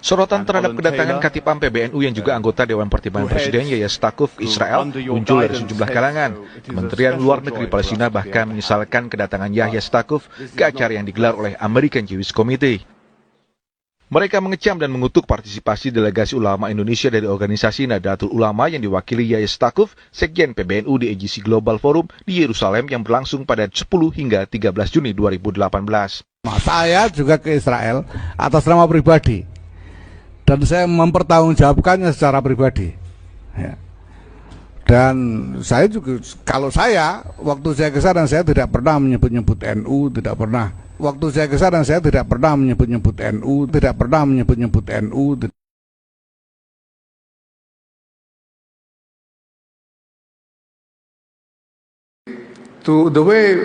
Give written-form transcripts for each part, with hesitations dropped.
Sorotan terhadap kedatangan Khatib Am PBNU yang juga anggota Dewan Pertimbangan Presiden Yahya Stakuf ke Israel muncul dari sejumlah kalangan. Kementerian Luar Negeri Palestina bahkan menyesalkan kedatangan Yahya Stakuf ke acara yang digelar oleh American Jewish Committee. Mereka mengecam dan mengutuk partisipasi delegasi ulama Indonesia dari organisasi Nahdlatul Ulama yang diwakili Yahya Stakuf, Sekjen PBNU di AGC Global Forum di Yerusalem yang berlangsung pada 10 hingga 13 Juni 2018. Saya juga ke Israel atas nama pribadi dan saya mempertanggungjawabkannya secara pribadi. Ya. Dan saya juga, kalau saya waktu saya ke sana saya tidak pernah menyebut-nyebut NU, tidak pernah. Waktu saya ke sana saya tidak pernah menyebut-nyebut NU, tidak pernah menyebut-nyebut NU. To the way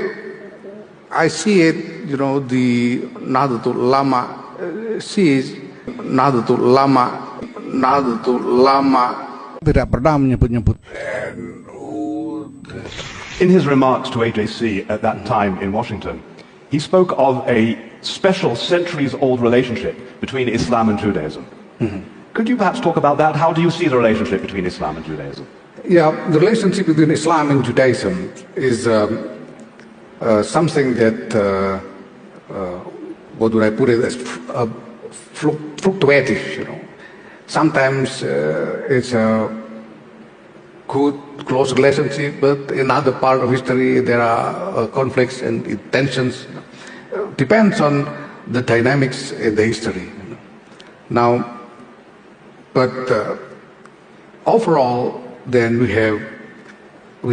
I see it, you know, the Nahdlatul Ulama sees Nahdlatul Ulama tidak pernah menyebut-nyebut NU. In his remarks to AJC at that time in Washington, he spoke of a special centuries-old relationship between Islam and Judaism. Could you perhaps talk about that? How do you see the relationship between Islam and Judaism? Yeah, the relationship between Islam and Judaism is something that, what would I put it as, fluctuative, you know. Sometimes it's a good, close relationship, but in other part of history there are conflicts and tensions. Depends on the dynamics in the history. Now, but overall, then we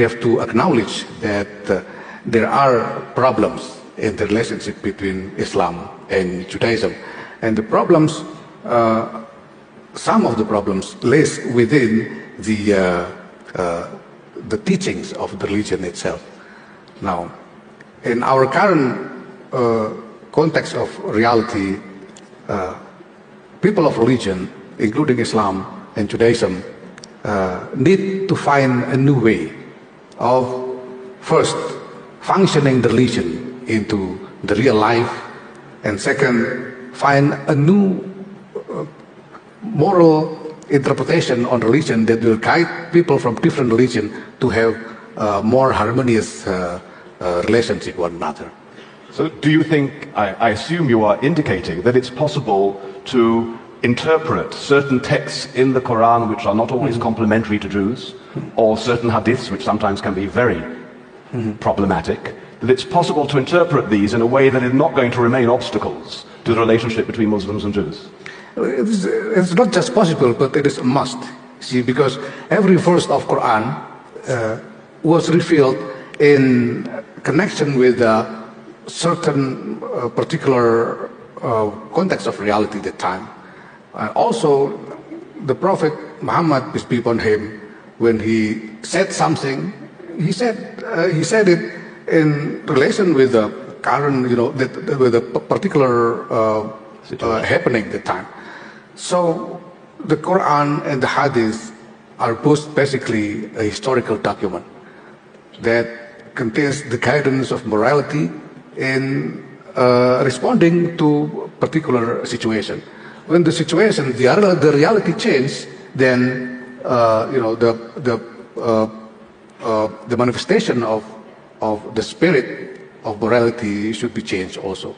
have to acknowledge that there are problems in the relationship between Islam and Judaism, and the problems, some of the problems, lays within the teachings of the religion itself. Now, in our current context of reality, people of religion, including Islam and Judaism, need to find a new way of first functioning the religion into the real life, and second, find a new moral interpretation on religion that will guide people from different religion to have more harmonious relationship with one another. So do you think, I assume you are indicating that it's possible to interpret certain texts in the Quran which are not always complementary to Jews, or certain hadiths which sometimes can be very problematic, that it's possible to interpret these in a way that is not going to remain obstacles to the relationship between Muslims and Jews? It's not just possible, but it is a must. See, because every verse of Quran was revealed in connection with a certain particular context of reality at the time. Also, the Prophet Muhammad, peace be upon him, when he said something, he said it in relation with the current, you know, with a particular happening at the time. So the Quran and the Hadith are both basically a historical document that contains the guidance of morality in responding to particular situation. When the situation, the reality changes, then you know, the manifestation of the spirit of morality should be changed also.